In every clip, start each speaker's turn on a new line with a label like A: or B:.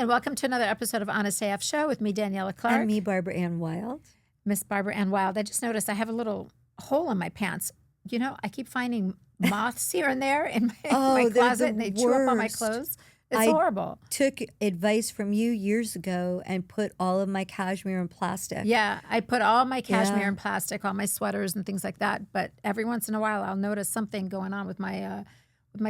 A: and welcome to another episode of HonestAF Show with me, Daniela Clark.
B: And me, Barbara Ann Wild.
A: Miss Barbara Ann Wild. I just noticed I have a little hole in my pants. You know, I keep finding moths here and there in my closet, and they chew up all my clothes. It's horrible.
B: Took advice from you years ago and put all of my cashmere in plastic.
A: Yeah, I put all my cashmere in plastic, all my sweaters and things like that. But every once in a while, I'll notice something going on with my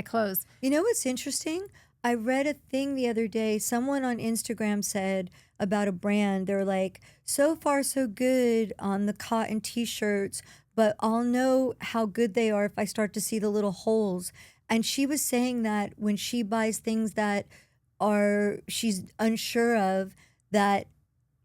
A: clothes.
B: You know what's interesting? I read a thing the other day. Someone on Instagram said about a brand. They're like, so far so good on the cotton T-shirts, but I'll know how good they are if I start to see the little holes. And she was saying that when she buys things that she's unsure of, that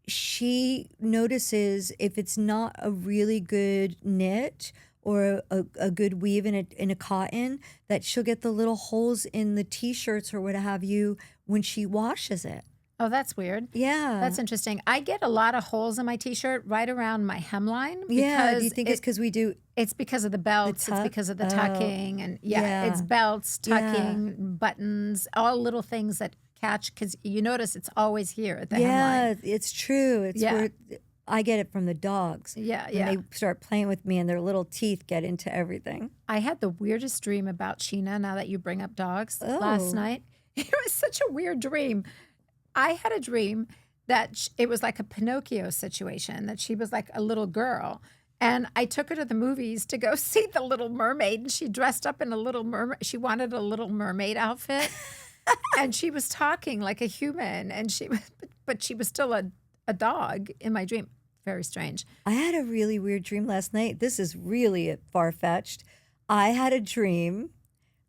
B: she notices if it's not a really good knit or a good weave in a cotton, that she'll get the little holes in the T-shirts or what have you when she washes it.
A: Oh, that's weird.
B: Yeah.
A: That's interesting. I get a lot of holes in my T-shirt right around my hemline.
B: Yeah. Do you think it's because we do?
A: It's because of the belts. It's because of the tucking. And it's belts, tucking, buttons, all little things that catch. Because you notice it's always here at the hemline.
B: Yeah, it's true. It's where I get it from the dogs.
A: Yeah.
B: They start playing with me and their little teeth get into everything.
A: I had the weirdest dream about Sheena, now that you bring up dogs, last night. It was such a weird dream. I had a dream that it was like a Pinocchio situation, that she was like a little girl. And I took her to the movies to go see The Little Mermaid. And she dressed up in a little mermaid. She wanted a Little Mermaid outfit. And she was talking like a human. And but she was still a dog in my dream. Very strange.
B: I had a really weird dream last night. This is really far-fetched. I had a dream.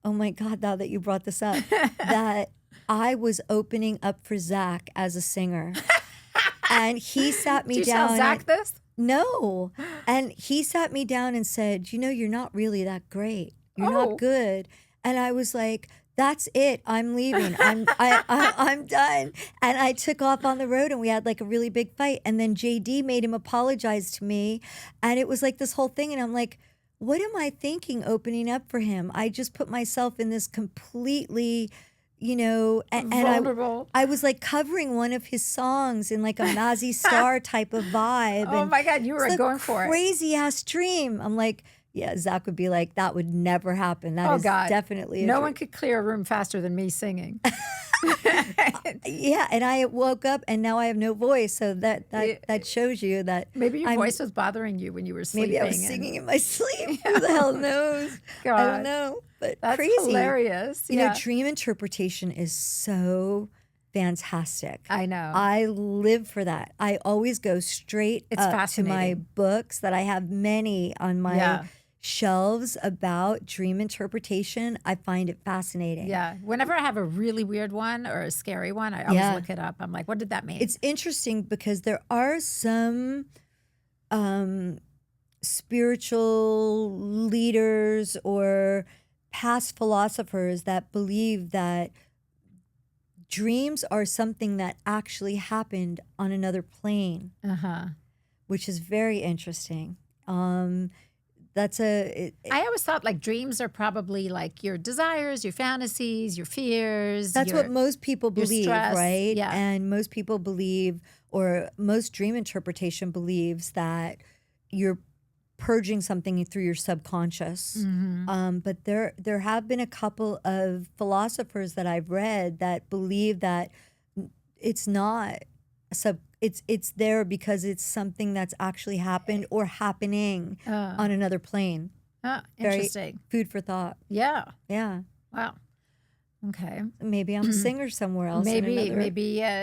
B: Oh my God, now that you brought this up, that I was opening up for Zach as a singer. And he sat me down.
A: Did you tell Zach this?
B: No. And he sat me down and said, you know, you're not really that great. You're not good. And I was like, that's it. I'm leaving. I'm done. And I took off on the road and we had like a really big fight. And then JD made him apologize to me. And it was like this whole thing. And I'm like, what am I thinking opening up for him? I just put myself in this completely, you know, and I was like covering one of his songs in like a Nazi Star type of vibe.
A: Oh my God, you were going for it.
B: Crazy ass dream. I'm like, yeah, Zach would be like, that would never happen. That is definitely
A: no one could clear a room faster than me singing.
B: Yeah, and I woke up and now I have no voice, so that shows you that
A: maybe your voice was bothering you when you were sleeping.
B: Maybe I was singing in my sleep. Who the hell knows?
A: God.
B: I don't know, but
A: that's
B: crazy.
A: Hilarious.
B: You know, dream interpretation is so fantastic.
A: I know.
B: I live for that. I always go straight up to my books that I have many on my shelves about dream interpretation. I find it fascinating.
A: Yeah. Whenever I have a really weird one or a scary one, I always look it up. I'm like, what did that mean?
B: It's interesting because there are some spiritual leaders or past philosophers that believe that dreams are something that actually happened on another plane, which is very interesting. I
A: always thought like dreams are probably like your desires, your fantasies, your fears.
B: That's what most people believe, right?
A: Yeah.
B: And most people believe, or most dream interpretation believes, that you're purging something through your subconscious. But there have been a couple of philosophers that I've read that believe that it's not it's there because it's something that's actually happened or happening on another plane.
A: Interesting.
B: Very food for thought.
A: Yeah.
B: Yeah.
A: Wow. Okay.
B: Maybe I'm a singer somewhere else.
A: Maybe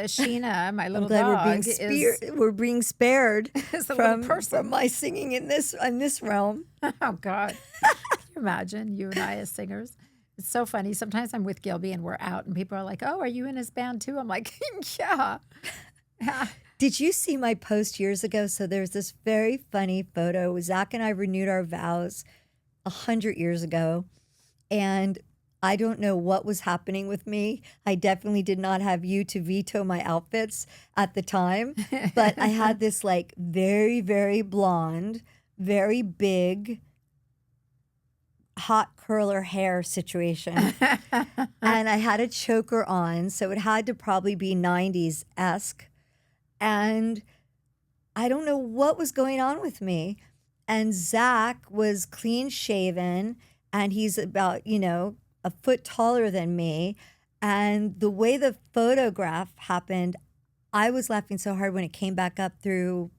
A: Sheena, my little dog,
B: we're being spared
A: from
B: my singing in this realm.
A: Oh God. Can you imagine you and I as singers? It's so funny. Sometimes I'm with Gilby and we're out and people are like, oh, are you in his band too? I'm like, yeah.
B: Did you see my post years ago? So there's this very funny photo. Zach and I renewed our vows 100 years ago. And I don't know what was happening with me. I definitely did not have you to veto my outfits at the time. But I had this like very, very blonde, very big hot curler hair situation. And I had a choker on, so it had to probably be 90s-esque. And I don't know what was going on with me. And Zach was clean shaven, and he's about, a foot taller than me. And the way the photograph happened, I was laughing so hard when it came back up through,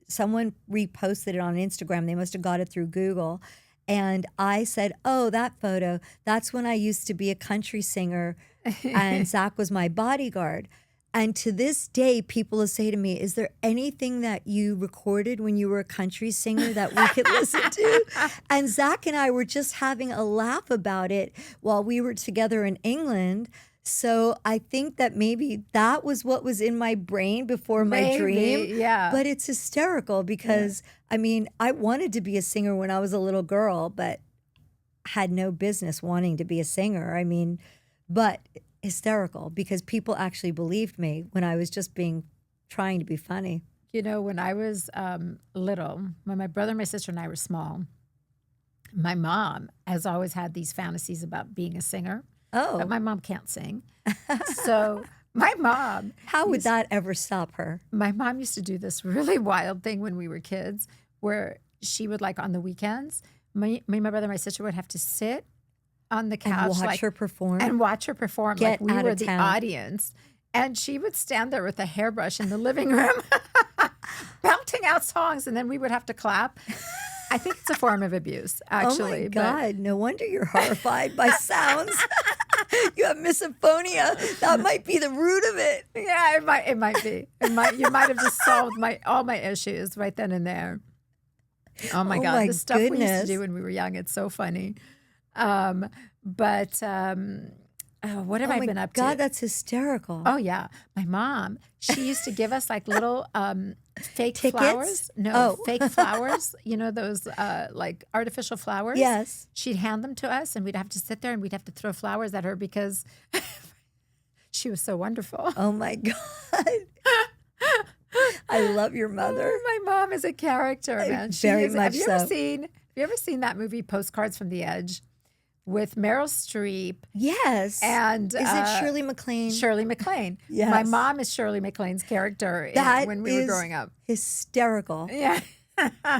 B: someone reposted it on Instagram. They must have got it through Google. And I said, oh, that photo, that's when I used to be a country singer and Zach was my bodyguard. And to this day, people will say to me, is there anything that you recorded when you were a country singer that we could listen to? And Zach and I were just having a laugh about it while we were together in England. So I think that maybe that was what was in my brain before my dream.
A: Yeah.
B: But it's hysterical because, I mean, I wanted to be a singer when I was a little girl, but had no business wanting to be a singer. I mean, but hysterical because people actually believed me when I was just trying to be funny.
A: When I was little, when my brother, my sister, and I were small, my mom has always had these fantasies about being a singer.
B: Oh.
A: But my mom can't sing. So my mom...
B: How would that ever stop her?
A: My mom used to do this really wild thing when we were kids where she would, like, on the weekends, my brother and my sister would have to sit on the couch
B: and watch her perform.
A: And watch her perform
B: Get
A: like we
B: out
A: were
B: of
A: the
B: town.
A: audience. And she would stand there with a hairbrush in the living room belting out songs, and then we would have to clap. I think it's a form of abuse, actually.
B: Oh, my God. No wonder you're horrified by sounds. You have misophonia. That might be the root of it.
A: Yeah, it might be. You might have just solved all my issues right then and there. Oh, my God. The stuff we used to do when we were young, it's so funny. What have I been up to?
B: God, that's hysterical.
A: Oh, yeah. My mom, she used to give us like little fake
B: Tickets?
A: flowers. No, fake flowers. Those like artificial flowers.
B: Yes.
A: She'd hand them to us and we'd have to sit there and we'd have to throw flowers at her because she was so wonderful.
B: Oh, my God. I love your mother.
A: Oh, my mom is a character, man.
B: Very much so.
A: Have you ever seen that movie Postcards from the Edge? With Meryl Streep.
B: Yes.
A: And
B: is it Shirley MacLaine?
A: Shirley MacLaine.
B: Yes.
A: My mom is Shirley MacLaine's character when we were growing up.
B: Hysterical.
A: Yeah.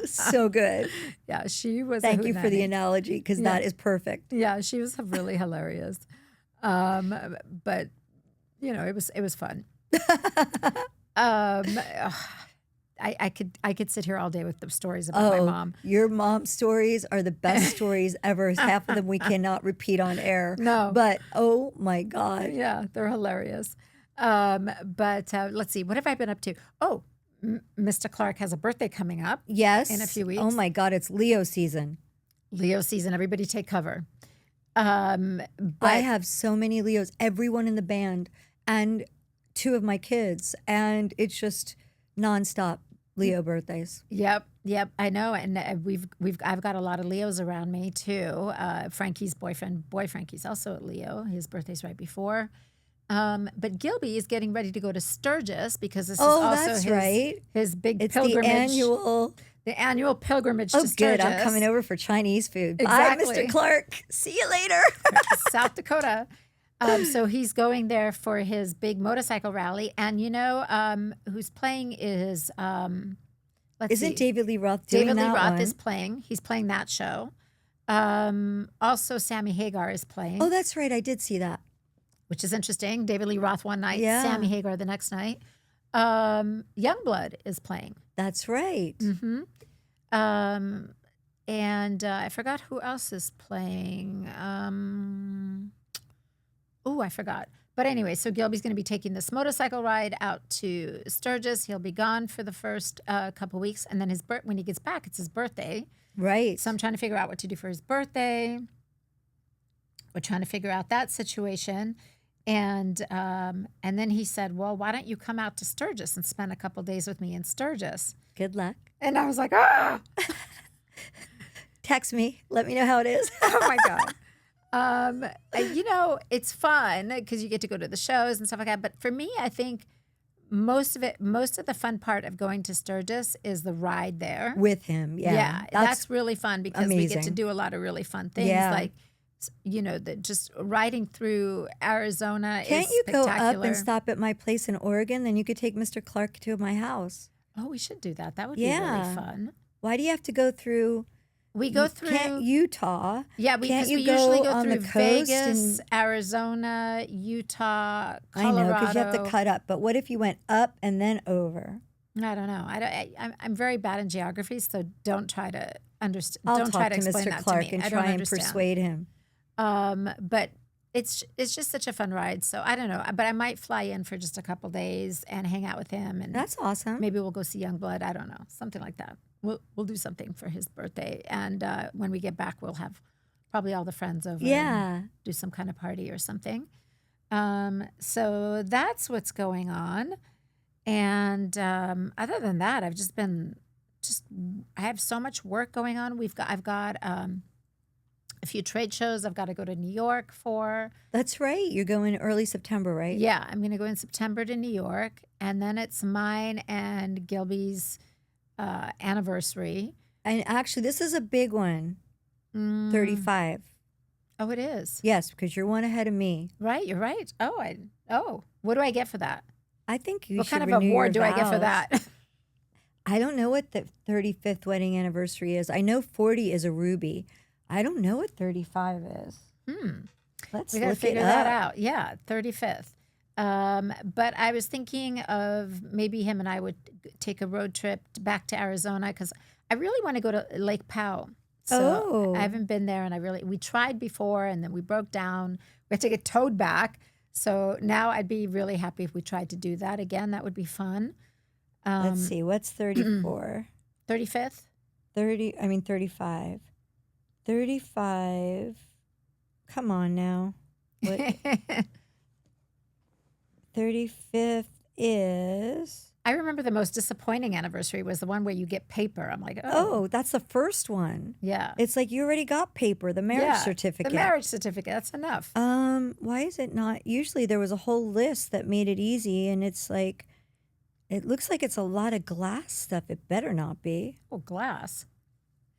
B: So good.
A: Yeah, she was.
B: Thank you for the analogy because that is perfect.
A: Yeah, she was really hilarious. But it was fun. I could sit here all day with the stories about my mom.
B: Your mom's stories are the best stories ever. Half of them we cannot repeat on air.
A: No.
B: But, oh, my God.
A: Yeah, they're hilarious. But let's see. What have I been up to? Oh, Mr. Clark has a birthday coming up.
B: Yes.
A: In a few weeks.
B: Oh, my God. It's Leo season.
A: Leo season. Everybody take cover.
B: I have so many Leos, everyone in the band, and 2 of my kids. And it's just nonstop. Leo birthdays.
A: Yep, I know, and I've got a lot of Leos around me too. Frankie's boy Frankie's also a Leo. His birthday's right before. But Gilby is getting ready to go to Sturgis because this is also his big pilgrimage. The annual pilgrimage to Sturgis.
B: Good. I'm coming over for Chinese food.
A: Exactly.
B: Bye, Mr. Clark. See you later.
A: South Dakota. So he's going there for his big motorcycle rally. And who's playing is,
B: Isn't David Lee Roth doing that one?
A: David Lee Roth is playing. He's playing that show. Also, Sammy Hagar is playing.
B: Oh, that's right. I did see that.
A: Which is interesting. David Lee Roth one night,
B: Yeah.
A: Sammy Hagar the next night. Youngblood is playing.
B: That's right.
A: Mm-hmm. And I forgot who else is playing. I forgot. But anyway, so Gilby's going to be taking this motorcycle ride out to Sturgis. He'll be gone for the first couple weeks. And then when he gets back, it's his birthday.
B: Right.
A: So I'm trying to figure out what to do for his birthday. We're trying to figure out that situation. And then he said, well, why don't you come out to Sturgis and spend a couple days with me in Sturgis?
B: Good luck.
A: And I was like, ah!
B: Text me. Let me know how it is.
A: Oh, my God. It's fun because you get to go to the shows and stuff like that. But for me, I think most of the fun part of going to Sturgis is the ride there.
B: With him. Yeah.
A: Yeah, that's really fun because we get to
B: amazing.
A: do a lot of really fun things.
B: Yeah.
A: Like, just riding through Arizona
B: Can't
A: is
B: you go
A: spectacular.
B: up and stop at my place in Oregon? Then you could take Mr. Clark to my house.
A: Oh, we should do that. That would be
B: Yeah.
A: really fun.
B: Why do you have to go through?
A: We go through
B: Can't Utah?
A: Yeah,
B: Can't
A: because
B: you
A: we usually go
B: on
A: through
B: the coast
A: Vegas,
B: and-
A: Arizona, Utah,
B: I
A: Colorado.
B: know, because you have to cut up. But what if you went up and then over?
A: I don't know. I'm very bad in geography, so don't try to understand.
B: I'll
A: Don't
B: talk
A: try to
B: to
A: explain
B: Mr.
A: that
B: Clark
A: to me.
B: and
A: I don't
B: try and
A: understand.
B: persuade him.
A: But it's just such a fun ride. So I don't know. But I might fly in for just a couple days and hang out with him, and
B: That's awesome.
A: maybe we'll go see Youngblood. I don't know, something like that. We'll do something for his birthday, and when we get back, we'll have probably all the friends over.
B: Yeah.
A: And do some kind of party or something. So that's what's going on. And other than that, I've just been I have so much work going on. I've got a few trade shows I've got to go to New York for.
B: That's right. You're going early September, right?
A: Yeah, I'm going to go in September to New York, and then it's mine and Gilby's anniversary.
B: And actually, this is a big one. 35.
A: Oh, it is.
B: Yes, because you're one ahead of me.
A: Right, you're right. What do I get for that?
B: I think you
A: What
B: should
A: kind of
B: renew
A: award do
B: your
A: I get for
B: vows.
A: that?
B: I don't know what the 35th wedding anniversary is. I know 40 is a ruby. I don't know what 35 is. Let's
A: We got to
B: look it
A: figure that
B: up.
A: out. Yeah, 35th. But I was thinking of maybe him and I would take a road trip back to Arizona because I really want to go to Lake Powell. So
B: Oh.
A: I haven't been there, and we tried before, and then we broke down. We had to get towed back. So now I'd be really happy if we tried to do that again. That would be fun.
B: Let's see. What's 34?
A: 35th?
B: 35. 35. Come on now. What? 35th is...
A: I remember the most disappointing anniversary was the one where you get paper. I'm like,
B: Oh, that's the first one.
A: yeah.
B: It's like you already got paper, the marriage
A: Yeah,
B: certificate.
A: The marriage certificate. That's enough.
B: Why is it not? Usually there was a whole list that made it easy, and it's like, it looks like it's a lot of glass stuff. It better not be.
A: Oh, glass.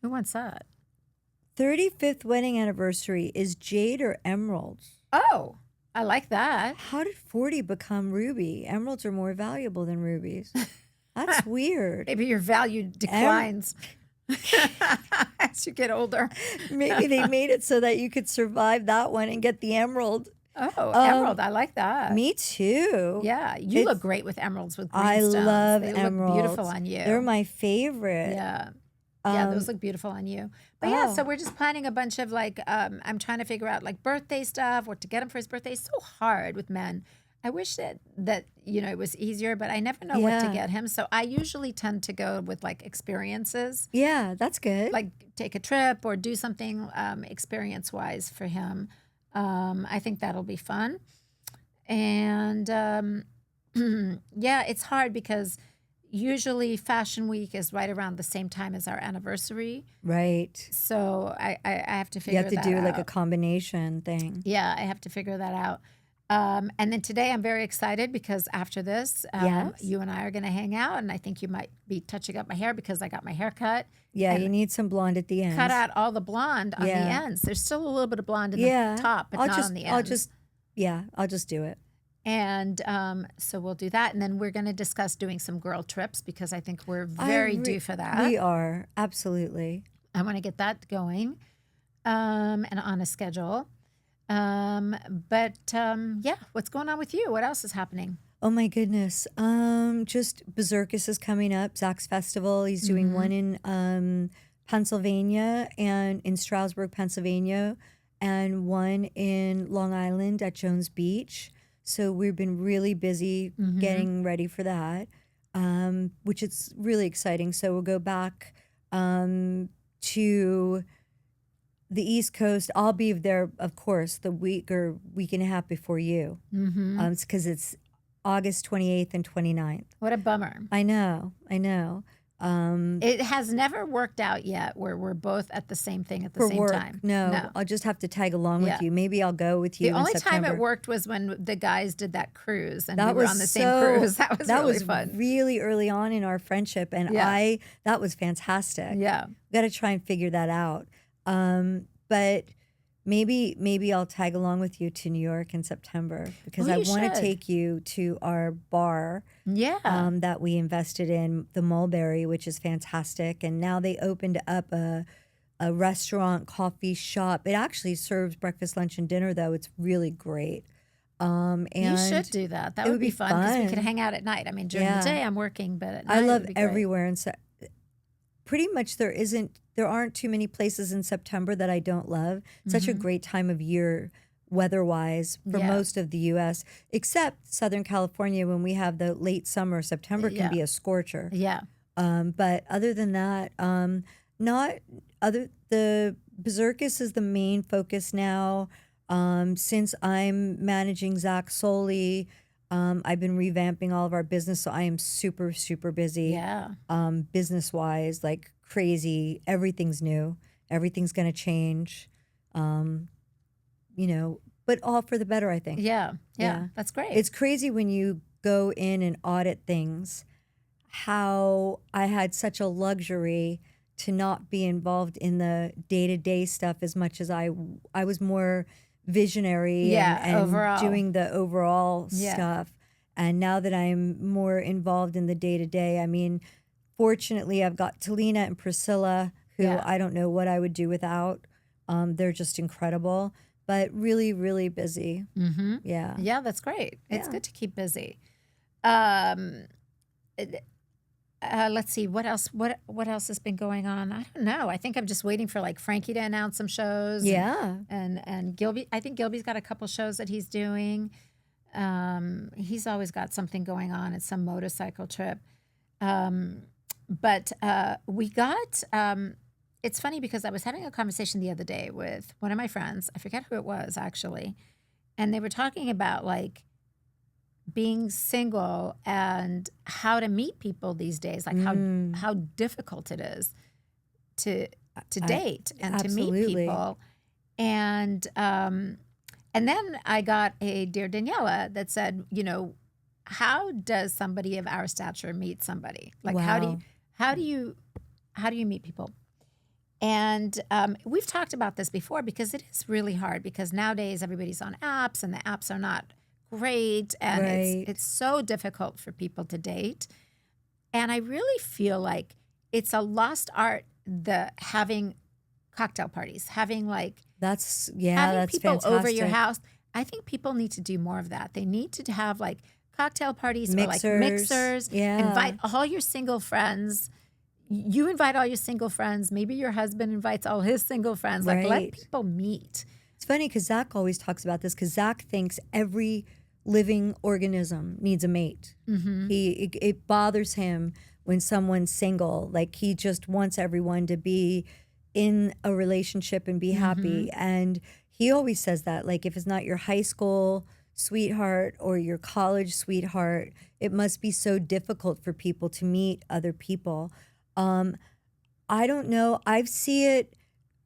A: Who wants that?
B: 35th wedding anniversary is jade or emeralds.
A: Oh, I like that.
B: How did 40 become ruby? Emeralds are more valuable than rubies. That's weird.
A: Maybe your value declines as you get older.
B: Maybe they made it so that you could survive that one and get the emerald.
A: Oh, emerald. I like that.
B: Me too.
A: Yeah, you
B: It's-
A: look great with emeralds with green
B: I
A: stones.
B: love
A: They
B: emeralds.
A: look beautiful on you.
B: They're my favorite.
A: Yeah. Yeah,
B: Um,
A: those look beautiful on you. But yeah, so
B: oh.
A: we're just planning a bunch of I'm trying to figure out like birthday stuff, what to get him for his birthday. It's so hard with men. I wish that it was easier, but I never know what to
B: Yeah.
A: get him. So I usually tend to go with like experiences,
B: Yeah, that's good.
A: like take a trip or do something experience wise for him. I think that'll be fun. And yeah, it's hard because usually Fashion Week is right around the same time as our anniversary.
B: right.
A: So I have to
B: You
A: figure
B: have to
A: that
B: do
A: out.
B: like a combination thing.
A: Yeah, I have to figure that out. And then today I'm very excited because after this,
B: Yes.
A: you and I are going to hang out, and I think you might be touching up my hair because I got my hair cut.
B: Yeah,
A: And
B: you need some blonde at the end.
A: Cut out all the blonde on the
B: Yeah.
A: ends. There's still a little bit of blonde in
B: Yeah.
A: the top, but not on the ends.
B: I'll just do it.
A: And so we'll do that. And then we're going to discuss doing some girl trips because I think we're very due for that.
B: We are, absolutely.
A: I want to get that going and on a schedule. Yeah, what's going on with you? What else is happening?
B: Oh my goodness. Just Berserkus is coming up, Zach's Festival. He's doing one in Pennsylvania and in Stroudsburg, Pennsylvania, and one in Long Island at Jones Beach. So we've been really busy getting ready for that, which is really exciting. So we'll go back to the East Coast. I'll be there, of course, the week or week and a half before you. Because it's August 28th and 29th.
A: What a bummer.
B: I know.
A: It has never worked out yet where we're both at the same thing at the
B: For
A: same
B: work,
A: time.
B: no, I'll just have to tag along
A: Yeah.
B: with you. Maybe I'll go with you
A: The
B: in
A: only time
B: September.
A: it worked was when the guys did that cruise and we
B: That
A: were
B: was
A: on the same cruise. That was really fun.
B: really early on in our friendship, and
A: Yeah.
B: that was fantastic.
A: Yeah.
B: Got to try and figure that out. But maybe I'll tag along with you to New York in September because
A: Oh,
B: I
A: you
B: want to
A: should.
B: take you to our bar
A: Yeah.
B: that we invested in, the Mulberry, which is fantastic. And now they opened up a restaurant, coffee shop. It actually serves breakfast, lunch, and dinner, though. It's really great.
A: You
B: And
A: should do that. That
B: it
A: would be fun because we could
B: fun.
A: hang out at night. I mean, during the
B: Yeah.
A: day I'm working, but at night
B: I
A: it
B: love
A: would be great.
B: everywhere. And pretty much there aren't too many places in September that I don't love. Such a great time of year weather-wise for
A: Yeah.
B: most of the US, except Southern California when we have the late summer. September can
A: Yeah.
B: be a scorcher.
A: Yeah.
B: But other than that, not other the Berserkis is the main focus now. Since I'm managing Zach solely, I've been revamping all of our business, so I am super, super busy.
A: Yeah.
B: Business wise, like crazy. Everything's new. Everything's going to change. But all for the better, I think.
A: Yeah. Yeah.
B: Yeah.
A: That's great.
B: It's crazy when you go in and audit things, how I had such a luxury to not be involved in the day-to-day stuff as much as I was more visionary
A: Yeah,
B: and
A: overall.
B: doing the overall
A: Yeah.
B: stuff. And now that I'm more involved in the day-to-day, I mean, fortunately, I've got Talina and Priscilla, who
A: Yeah.
B: I don't know what I would do without. They're just incredible, but really, really busy.
A: Mm-hmm.
B: Yeah.
A: Yeah, that's great. It's
B: Yeah.
A: good to keep busy. Let's see what else. What else has been going on? I don't know. I think I'm just waiting for like Frankie to announce some shows.
B: Yeah.
A: And Gilby. I think Gilby's got a couple shows that he's doing. He's always got something going on. It's some motorcycle trip. But we got. It's funny because I was having a conversation the other day with one of my friends. I forget who it was actually, and they were talking about like being single and how to meet people these days, like how difficult it is to date and to meet
B: absolutely.
A: people. And then I got a Dear Daniela that said, how does somebody of our stature meet somebody? Like
B: Wow.
A: how do you meet people? And we've talked about this before because it is really hard because nowadays everybody's on apps and the apps are not great and
B: Right.
A: it's so difficult for people to date. And I really feel like it's a lost art, the having cocktail parties, having
B: That's
A: having people over your
B: fantastic.
A: house. I think people need to do more of that. They need to have like cocktail parties or like
B: Mixers.
A: mixers.
B: Yeah.
A: Invite all your single friends. You invite all your single friends. Maybe your husband invites all his single friends. Like let
B: Right.
A: people meet.
B: It's funny because Zach always talks about this because Zach thinks every living organism needs a mate.
A: Mm-hmm.
B: It bothers him when someone's single. Like he just wants everyone to be in a relationship and be happy. And he always says that, like, if it's not your high school sweetheart or your college sweetheart, it must be so difficult for people to meet other people. I don't know. I see it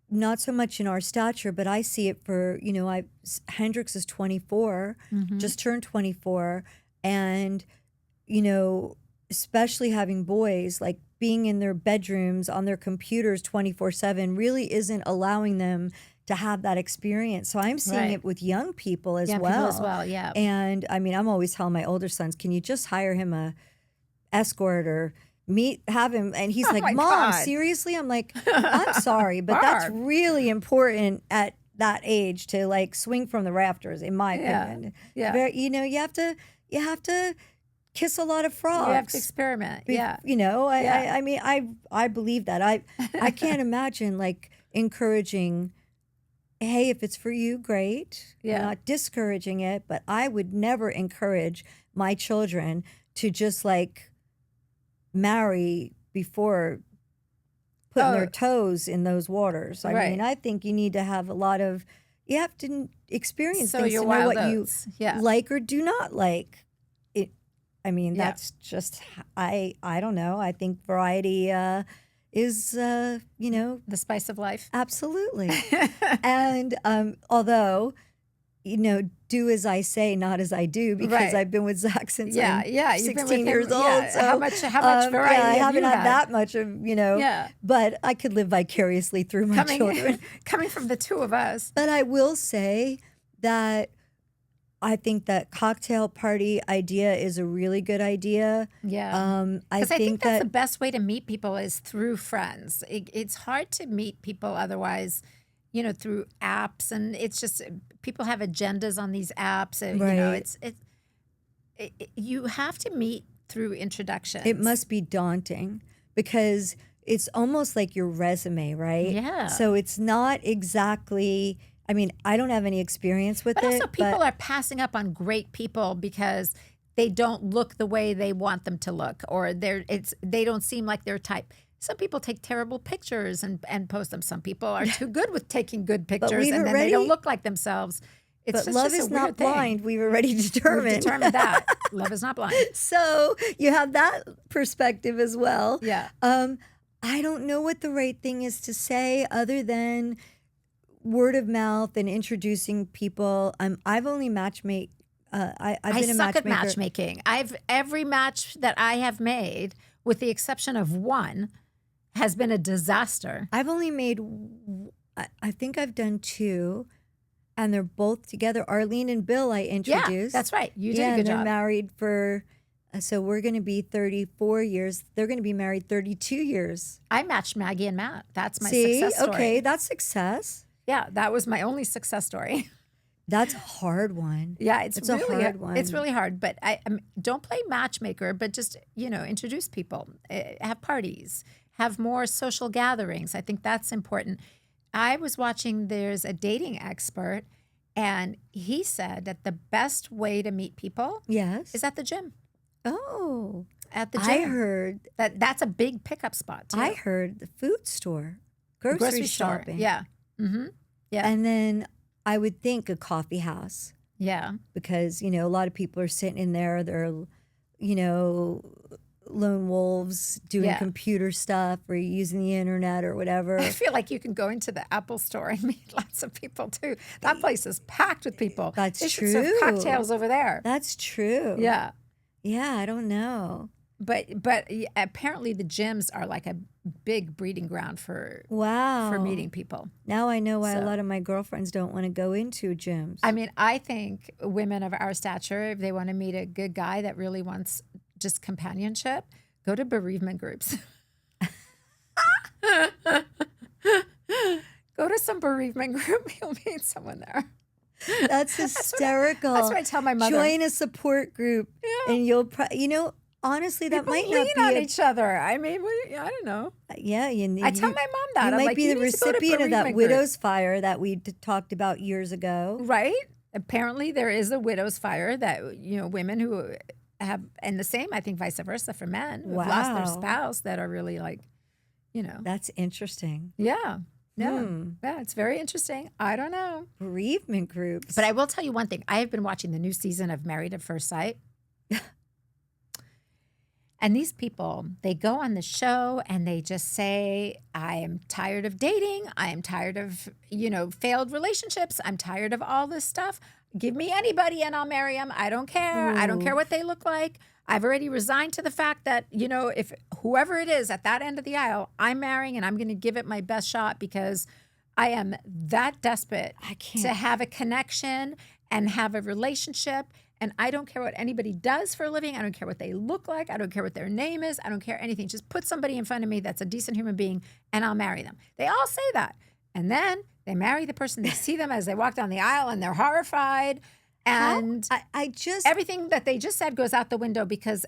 B: not so much in our stature, but I see it for, Hendrix is 24, just turned 24. And, especially having boys, like being in their bedrooms on their computers 24/7 really isn't allowing them to have that experience. So I'm seeing
A: Right.
B: it with young people as
A: Young
B: well.
A: people as well, yeah.
B: And I mean, I'm always telling my older sons, can you just hire him a escort or have him? And he's
A: Oh
B: like,
A: my
B: Mom,
A: God.
B: seriously? I'm like, I'm sorry, but that's
A: Barb.
B: really important at that age to like swing from the rafters, in my
A: Yeah.
B: opinion.
A: Yeah.
B: You have to kiss a lot of frogs.
A: You have to experiment. Yeah.
B: I mean, I believe that. I can't imagine like encouraging, hey, if it's for you, great.
A: Yeah.
B: Not discouraging it, but I would never encourage my children to just like marry before putting their toes in those waters. I
A: Right.
B: mean, I think you need to have you have to experience
A: So
B: things
A: your
B: to know
A: wild
B: what you
A: oats. Yeah.
B: like or do not like. I mean,
A: Yeah.
B: that's just I don't know. I think variety is
A: The spice of life.
B: absolutely. And although do as I say, not as I do, because
A: Right.
B: I've been with Zach since
A: Yeah,
B: I'm
A: yeah. You've been
B: 16
A: with
B: years
A: him.
B: old.
A: Yeah.
B: So
A: How much
B: yeah,
A: variety
B: I
A: have
B: haven't
A: you
B: had
A: had?
B: that much of
A: Yeah.
B: but I could live vicariously through my children.
A: Coming from the two of us.
B: But I will say that I think that cocktail party idea is a really good idea.
A: Yeah.
B: I
A: Because I think
B: think
A: that's
B: that
A: the best way to meet people is through friends. It's hard to meet people otherwise, through apps, and it's just people have agendas on these apps.
B: right.
A: You have to meet through introductions.
B: It must be daunting because it's almost like your resume, right?
A: Yeah.
B: So it's not exactly, I mean, I don't have any experience with
A: But
B: it.
A: also, people are passing up on great people because they don't look the way they want them to look, or they don't seem like their type. Some people take terrible pictures and post them. Some people are too good with taking good pictures,
B: we've
A: and then they don't
B: already-
A: look like themselves. It's
B: But love
A: just
B: is
A: a
B: not
A: weird thing.
B: blind. We've already determined.
A: We've determined that love is not blind.
B: So you have that perspective as well.
A: Yeah.
B: I don't know what the right thing is to say other than word of mouth and introducing people. I've only matchmake. I've
A: I
B: been a
A: suck at
B: matchmaker.
A: matchmaking. Every match that I have made, with the exception of one, has been a disaster.
B: I've only made. I think I've done 2, and they're both together. Arlene and Bill, I introduced.
A: Yeah, that's right. You did a
B: and
A: good
B: they're
A: job.
B: married for. So we're going to be 34 years. They're going to be married 32 years.
A: I matched Maggie and Matt. That's my
B: See,
A: success story.
B: okay, that's success.
A: Yeah, that was my only success story.
B: That's a hard one.
A: Yeah, it's
B: a
A: really
B: hard one.
A: It's really hard, but I don't play matchmaker, but just introduce people, have parties, have more social gatherings. I think that's important. I was watching. There's a dating expert, and he said that the best way to meet people
B: Yes.
A: is at the gym.
B: Oh,
A: At the gym,
B: I heard.
A: that's a big pickup spot too.
B: I heard the food store, grocery shopping.
A: Yeah. Mm-hmm. Yeah.
B: And then I would think a coffee house
A: Yeah.
B: because, a lot of people are sitting in there. They're, lone wolves doing
A: Yeah.
B: computer stuff or using the internet or whatever.
A: I feel like you can go into the Apple store and meet lots of people too. That place is packed with people.
B: That's
A: They should serve
B: true.
A: cocktails over there.
B: That's true.
A: Yeah.
B: Yeah, I don't know.
A: But apparently the gyms are like a big breeding ground for
B: Wow.
A: meeting people.
B: Now I know why a
A: So-
B: lot of my girlfriends don't want to go into gyms.
A: I mean, I think women of our stature, if they want to meet a good guy that really wants just companionship, go to bereavement groups. Go to some bereavement group. You'll meet someone there.
B: That's hysterical.
A: That's what I tell my mother.
B: Join a support group, and you'll, honestly, that
A: People
B: might
A: lean
B: not
A: on
B: be.
A: each other. I mean, I don't know.
B: Yeah,
A: I tell my mom that.
B: You
A: I'm
B: might
A: like,
B: be
A: you
B: the
A: need to go to
B: recipient of that
A: bereavement group.
B: widow's fire that we talked about years ago.
A: Right? Apparently, there is a widow's fire that women who have, and the same, I think, vice versa for men who've lost their
B: Wow.
A: spouse that are really like,
B: That's interesting.
A: yeah, yeah,
B: Hmm.
A: yeah. It's very interesting. I don't know,
B: Bereavement groups.
A: but I will tell you one thing. I have been watching the new season of Married at First Sight. And these people, they go on the show and they just say, I am tired of dating. I am tired of, failed relationships. I'm tired of all this stuff. Give me anybody and I'll marry them. I don't care. I don't care what they look like. I've already resigned to the fact that, if whoever it is at that end of the aisle, I'm marrying and I'm going to give it my best shot because I am that desperate
B: I can't.
A: to have a connection and have a relationship. And I don't care what anybody does for a living. I don't care what they look like. I don't care what their name is. I don't care anything. Just put somebody in front of me that's a decent human being and I'll marry them. They all say that. And then they marry the person. They see them as they walk down the aisle and they're horrified. And
B: I just
A: everything that they just said goes out the window because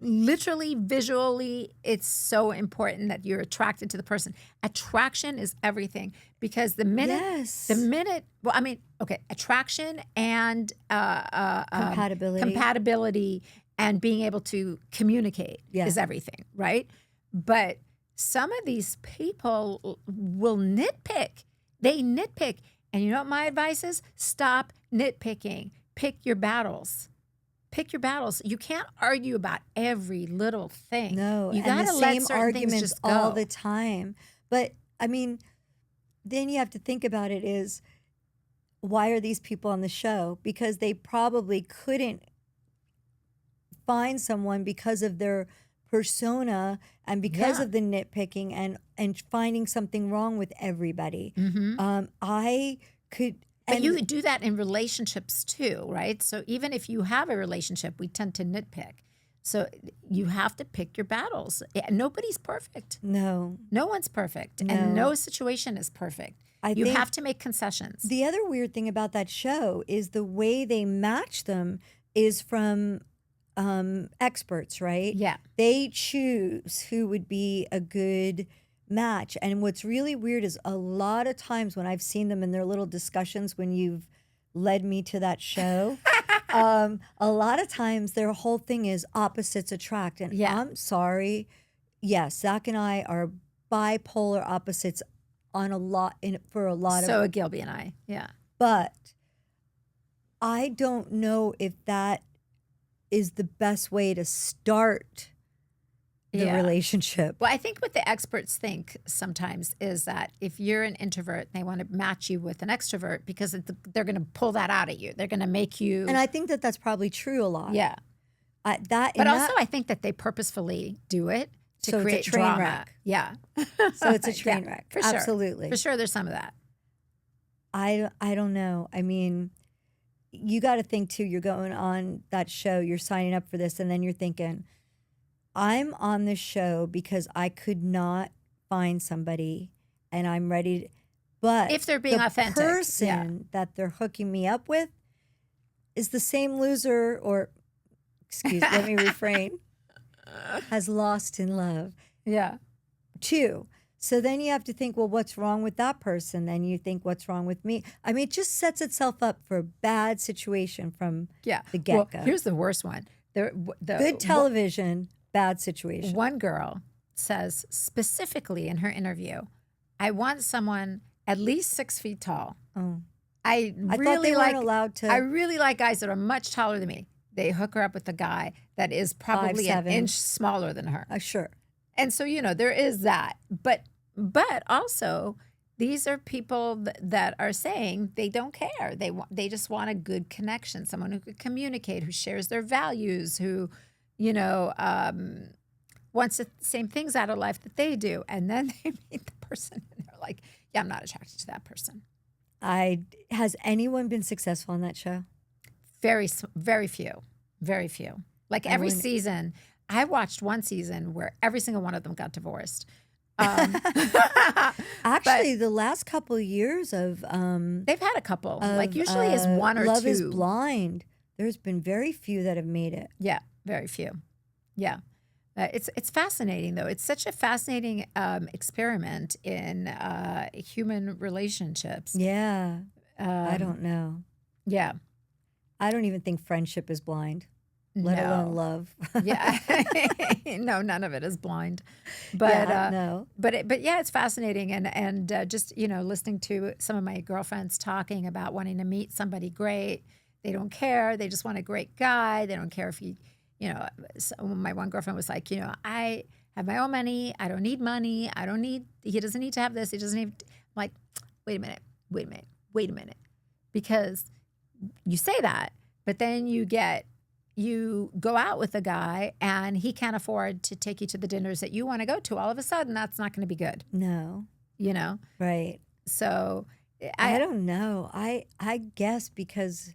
A: literally, visually, it's so important that you're attracted to the person. Attraction is everything because the minute, well, I mean, okay, attraction and compatibility and being able to communicate is everything, right? But some of these people will nitpick. They nitpick. And you know what my advice is? Stop nitpicking. Pick your battles. pick your battles. You can't argue about every little thing.
B: No,
A: You
B: and
A: got
B: the
A: to let
B: same
A: certain things
B: arguments
A: just go.
B: all the time. But I mean, then you have to think about it is why are these people on the show? Because they probably couldn't find someone because of their persona and because
A: Yeah.
B: of the nitpicking and finding something wrong with everybody. I could,
A: But
B: and
A: you could do that in relationships too, right? So even if you have a relationship, we tend to nitpick. So you have to pick your battles. Nobody's perfect.
B: no,
A: No one's perfect,
B: No.
A: and no situation is perfect.
B: I
A: You
B: think
A: have to make concessions.
B: the other weird thing about that show is the way they match them is from experts, right?
A: Yeah.
B: They choose who would be a good match. And what's really weird is a lot of times when I've seen them in their little discussions when you've led me to that show, a lot of times their whole thing is opposites attract. And
A: Yeah.
B: I'm sorry. Yes, Zach and I are bipolar opposites on for a lot of,
A: So are Gilby and I. Yeah.
B: but I don't know if that is the best way to start the
A: Yeah.
B: relationship.
A: Well, I think what the experts think sometimes is that if you're an introvert, they want to match you with an extrovert because they're going to pull that out of you. They're going to make you.
B: And I think that that's probably true a lot.
A: Yeah.
B: But
A: also, I think that they purposefully do it to
B: So it's a
A: create
B: train
A: drama.
B: wreck.
A: Yeah.
B: So it's a
A: Yeah,
B: train wreck.
A: For sure.
B: Absolutely.
A: For sure, there's some of that.
B: I don't know. I mean, you got to think too, you're going on that show, you're signing up for this, and then you're thinking, I'm on this show because I could not find somebody and I'm ready to, but
A: If they're being
B: the
A: authentic,
B: person
A: yeah.
B: that they're hooking me up with is the same loser or let me refrain, has lost in love
A: Yeah.
B: too. So then you have to think, well, what's wrong with that person? Then you think, what's wrong with me? I mean, it just sets itself up for a bad situation from
A: Yeah.
B: the get-go.
A: Well, here's the worst one.
B: Good television, bad situation.
A: One girl says specifically in her interview, I want someone at least 6 feet tall.
B: Oh.
A: I
B: thought
A: really
B: they
A: like
B: weren't allowed to.
A: I really like guys that are much taller than me. They hook her up with a guy that is probably
B: 5'7".
A: an inch smaller than her.
B: Sure.
A: And so, there is that. But also, these are people that are saying they don't care. They just want a good connection, someone who could communicate, who shares their values, who, wants the same things out of life that they do. And then they meet the person and they're like, yeah, I'm not attracted to that person.
B: Has anyone been successful on that show?
A: Very few. Very few. Like every season, I watched one season where every single one of them got divorced.
B: Actually, the last couple of years of
A: they've had a couple. Like usually is one or
B: Love
A: two.
B: is Blind. There's been very few that have made it.
A: Yeah, very few. Yeah. It's fascinating, though. It's such a fascinating experiment in human relationships.
B: Yeah. I don't know.
A: Yeah.
B: I don't even think friendship is blind, let alone love.
A: Yeah. No, none of it is blind. But
B: no.
A: But yeah, it's fascinating. And just, listening to some of my girlfriends talking about wanting to meet somebody great. They don't care. They just want a great guy. They don't care if he, my one girlfriend was like, I have my own money. I don't need money. He doesn't need to have this. He doesn't need, I'm like, wait a minute. Because you say that, but then you go out with a guy and he can't afford to take you to the dinners that you want to go to. All of a sudden, that's not going to be good.
B: No. Right.
A: So
B: I don't know. I guess because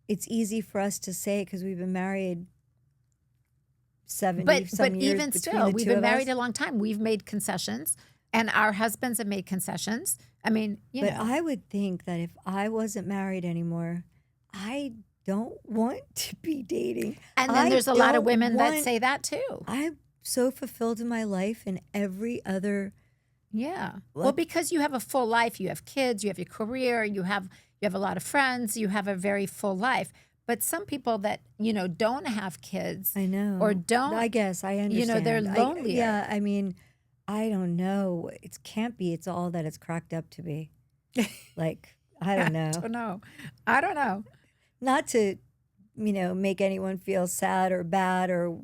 B: it's easy for us to say because we've been married 70 some years.
A: Even still, we've been married a long time. We've made concessions and our husbands have made concessions. I mean,
B: But I would think that if I wasn't married anymore, I don't want to be dating.
A: And then there's a lot of women that say that too.
B: I'm so fulfilled in my life and every other.
A: Yeah. Well, because you have a full life, you have kids, you have your career, you have a lot of friends, you have a very full life. But some people that, don't have kids.
B: I know.
A: Or don't.
B: I guess I understand.
A: They're lonelier.
B: I mean, I don't know. It can't be. It's all that it's cracked up to be. Like, I don't know.
A: I don't know.
B: Not to make anyone feel sad or bad, or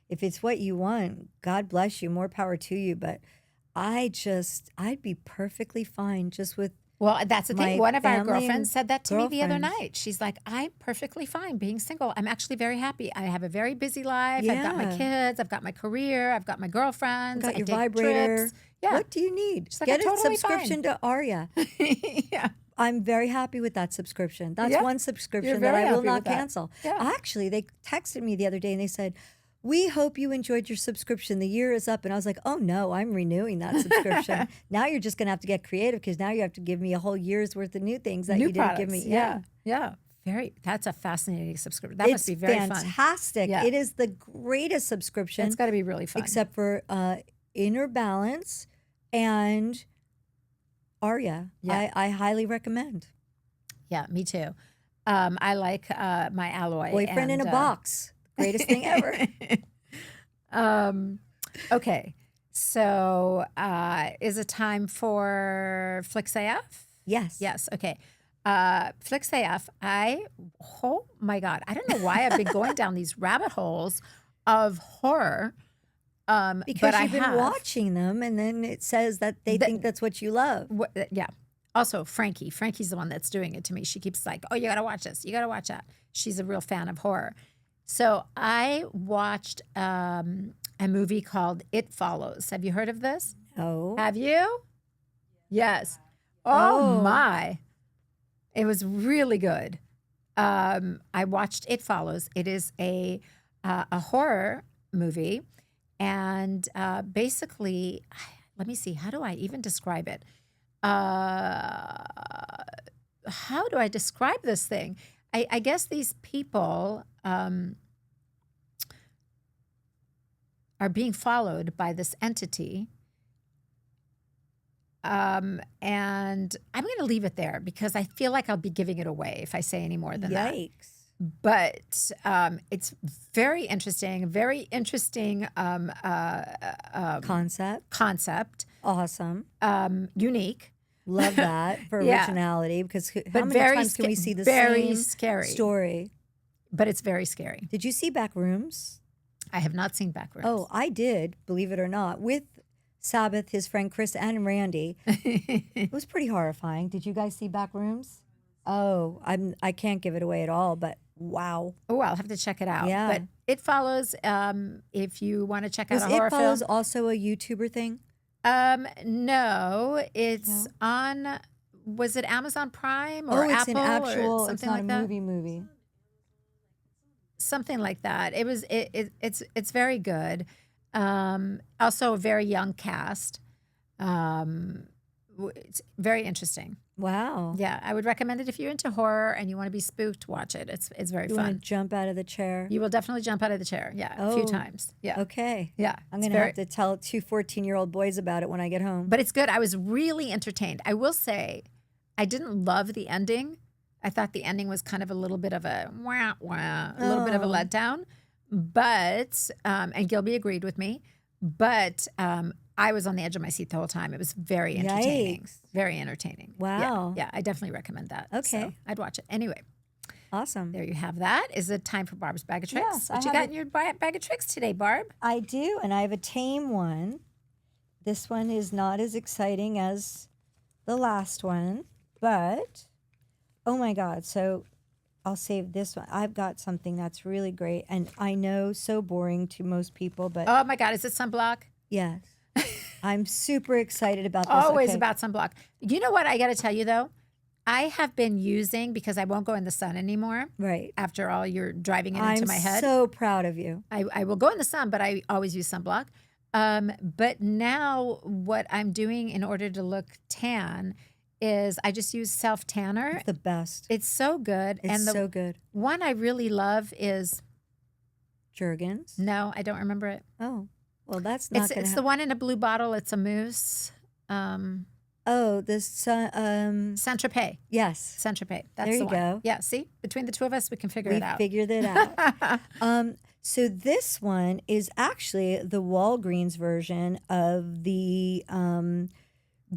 B: if it's what you want, God bless you, more power to you. But I'd be perfectly fine just with
A: Well, that's the
B: my
A: thing. One of our
B: family and
A: girlfriends said that to me the other
B: girlfriends.
A: night. She's like, I'm perfectly fine being single. I'm actually very happy. I have a very busy life. I've got my
B: Yeah.
A: kids. I've got my career. I've got my girlfriends.
B: Got
A: I
B: your
A: take
B: vibrator.
A: trips. Yeah.
B: What do you need?
A: She's like,
B: Get
A: I'm
B: a
A: totally
B: subscription to Arya.
A: yeah.
B: I'm very happy with that subscription. That's
A: Yeah.
B: one
A: You're
B: subscription that
A: very
B: I will
A: happy
B: not
A: with that.
B: cancel.
A: Yeah.
B: Actually, they texted me the other day and they said, "We hope you enjoyed your subscription. The year is up." And I was like, "Oh no, I'm renewing that subscription." Now you're just going to have to get creative because now you have to give me a whole year's worth of new things that
A: New
B: you didn't
A: products.
B: give me.
A: Yeah. Yeah. That's a fascinating subscription. That must be very fun.
B: Fantastic.
A: Yeah.
B: It is the greatest subscription,
A: It's got to be really fun.
B: except for Inner Balance and Arya.
A: Yeah.
B: I highly recommend.
A: Yeah, me too. I like my alloy.
B: Boyfriend in a box. Greatest thing ever.
A: Okay, so is it time for FlixAF?
B: Yes.
A: Yes. Okay. FlixAF. Oh my God, I don't know why I've been going down these rabbit holes of horror.
B: Because
A: but
B: you've been watching them, and then it says that they think that's what you love.
A: Yeah. Also, Frankie. Frankie's the one that's doing it to me. She keeps like, "Oh, you got to watch this. You got to watch that." She's a real fan of horror. So I watched a movie called It Follows. Have you heard of this?
B: Oh.
A: Have you? Yes. Oh my. It was really good. I watched It Follows. It is a horror movie. And basically, let me see, how do I even describe it? How do I describe this thing? I guess these people are being followed by this entity. And I'm going to leave it there because I feel like I'll be giving it away if I say any more than that.
B: Yikes.
A: But it's very interesting concept,
B: Awesome.
A: unique.
B: Love that for
A: Yeah.
B: originality, because how
A: But
B: many
A: very
B: times can we see the
A: very
B: same
A: scary
B: story?
A: But it's very scary.
B: Did you see Backrooms?
A: I have not seen Backrooms.
B: Oh, I did, believe it or not, with Sabbath, his friend Chris, and Randy. It was pretty horrifying. Did you guys see Backrooms? Oh, I can't give it away at all, but wow.
A: Oh, I'll have to check it out.
B: Yeah.
A: But It Follows, if you want to check out
B: Was
A: a horror
B: It Follows
A: film.
B: also a YouTuber thing?
A: No, it's on, was it Amazon Prime or
B: it's
A: Apple
B: an actual,
A: or
B: it's
A: something
B: not
A: like
B: a
A: that?
B: movie.
A: Something like that. It's very good. Also a very young cast. It's very interesting.
B: Wow.
A: Yeah, I would recommend it if you're into horror and you want to be spooked. Watch it. It's very
B: You want
A: fun.
B: to jump out of the chair?
A: You will definitely jump out of the chair. Yeah, a few
B: Oh,
A: times. Yeah,
B: Okay.
A: yeah.
B: I'm
A: it's
B: going to
A: very-
B: have to tell two 14-year-old boys about it when I get home.
A: But it's good. I was really entertained. I will say, I didn't love the ending. I thought the ending was kind of a little bit of a wah wah, a little bit of a
B: Oh.
A: letdown. But and Gilby agreed with me. But I was on the edge of my seat the whole time. It was very entertaining.
B: Yikes.
A: Very entertaining. Yeah,
B: Wow.
A: Yeah, I definitely recommend that. So
B: Okay.
A: I'd watch it. Anyway,
B: Awesome.
A: there you have that. Is it time for Barb's Bag of Tricks?
B: Yes, I
A: what you
B: have
A: got in your bag of tricks today, Barb?
B: I do, and I have a tame one. This one is not as exciting as the last one, but oh my God. So I'll save this one. I've got something that's really great, and I know so boring to most people, but
A: Oh my God, is it sunblock?
B: yes. I'm super excited about this.
A: Always
B: Okay.
A: about sunblock. You know what I got to tell you though? I have been using, because I won't go in the sun anymore.
B: Right.
A: After all, you're driving it into
B: I'm
A: my head.
B: so proud of you.
A: I will go in the sun, but I always use sunblock. But now what I'm doing in order to look tan is I just use self tanner.
B: It's the best.
A: It's so good.
B: It's
A: and the
B: so good.
A: one I really love is,
B: Jergens.
A: no, I don't remember it.
B: Oh, well, that's not going
A: It's
B: to
A: the one in a blue bottle. It's a mousse.
B: Oh, this,
A: Saint-Tropez.
B: yes.
A: Saint-Tropez. That's
B: There
A: the
B: you
A: one.
B: go.
A: Yeah, see? Between the two of us, we can figure
B: We
A: it out.
B: figured it out. So this one is actually the Walgreens version of the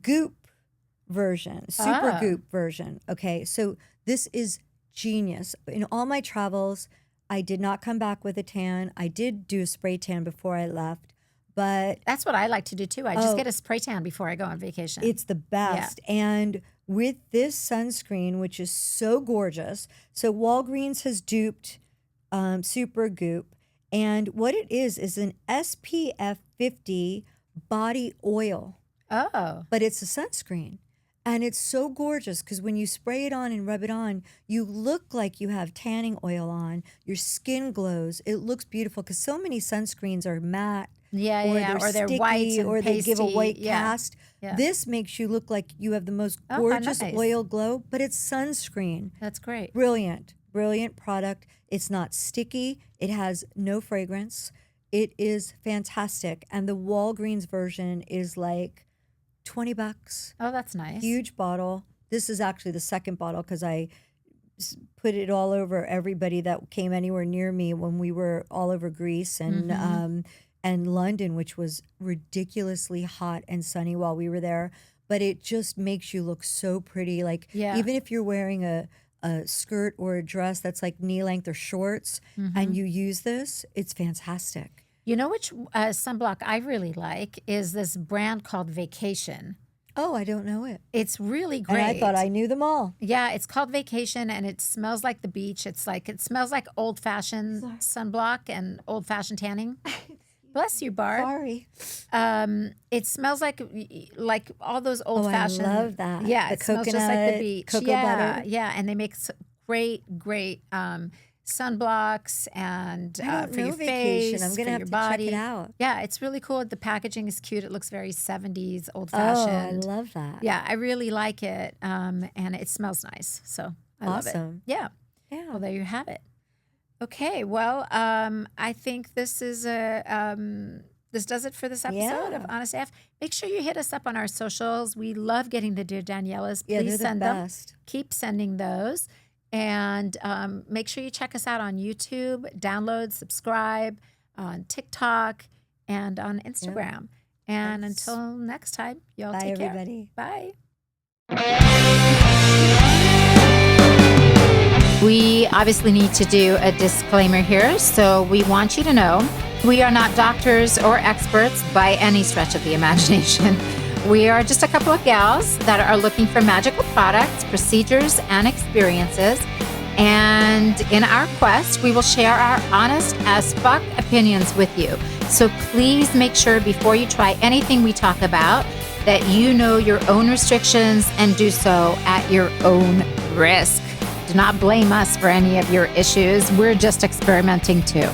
B: Goop version, Super
A: Ah.
B: Goop version. Okay, so this is genius. In all my travels, I did not come back with a tan. I did do a spray tan before I left, but
A: That's what I like to do too. I just get a spray tan before I go on vacation.
B: it's the best. And with this sunscreen, which is so gorgeous, so Walgreens has duped Super Goop, and what it is an SPF 50 body oil,
A: Oh,
B: but it's a sunscreen. And it's so gorgeous because when you spray it on and rub it on, you look like you have tanning oil on. Your skin glows. It looks beautiful because so many sunscreens are matte,
A: yeah,
B: or
A: yeah.
B: they're
A: Or they're
B: sticky,
A: white and
B: or they give a
A: pasty.
B: white
A: Yeah.
B: cast.
A: Yeah.
B: This makes you look like you have the most
A: Oh, how
B: gorgeous
A: nice.
B: oil glow, but it's sunscreen.
A: That's great.
B: Brilliant, brilliant product. It's not sticky. It has no fragrance. It is fantastic. And the Walgreens version is like $20.
A: Oh, that's nice.
B: Huge bottle. This is actually the second bottle because I put it all over everybody that came anywhere near me when we were all over Greece and London, which was ridiculously hot and sunny while we were there. But it just makes you look so pretty. Like
A: Yeah.
B: even if you're wearing a skirt or a dress that's like knee length or shorts, and you use this, it's fantastic.
A: You know which sunblock I really like is this brand called Vacation.
B: Oh, I don't know it.
A: It's really great.
B: And I thought I knew them all.
A: Yeah, it's called Vacation, and it smells like the beach. It smells like old fashioned sunblock and old fashioned tanning. Bless you, Barb.
B: Sorry.
A: It smells like all those old fashioned.
B: I love that.
A: Yeah,
B: The
A: it smells just like the
B: coconut,
A: beach.
B: cocoa
A: yeah,
B: butter.
A: yeah, and they make great sunblocks and
B: I don't
A: for
B: know
A: your
B: Vacation.
A: face,
B: I'm
A: for
B: gonna have
A: your
B: to
A: body.
B: check it out.
A: Yeah, it's really cool. The packaging is cute. It looks very 70s, old
B: Oh, I
A: fashioned.
B: love that.
A: Yeah, I really like it, and it smells nice. So I love it.
B: Awesome.
A: Yeah.
B: Yeah.
A: Well, there you have it. Okay. Well, I think this is this does it for this episode of
B: Yeah.
A: HonestAF. Make sure you hit us up on our socials. We love getting the Dear Danielas.
B: Yeah,
A: Please
B: they're the
A: send them.
B: best.
A: Keep sending those. And make sure you check us out on YouTube, download, subscribe on TikTok, and on Instagram. And
B: Yes.
A: until next time, y'all
B: Bye,
A: take care.
B: everybody.
A: Bye. We obviously need to do a disclaimer here, so we want you to know we are not doctors or experts by any stretch of the imagination. We are just a couple of gals that are looking for magical products, procedures, and experiences. And in our quest, we will share our honest as fuck opinions with you. So please make sure before you try anything we talk about that you know your own restrictions and do so at your own risk. Do not blame us for any of your issues. We're just experimenting too.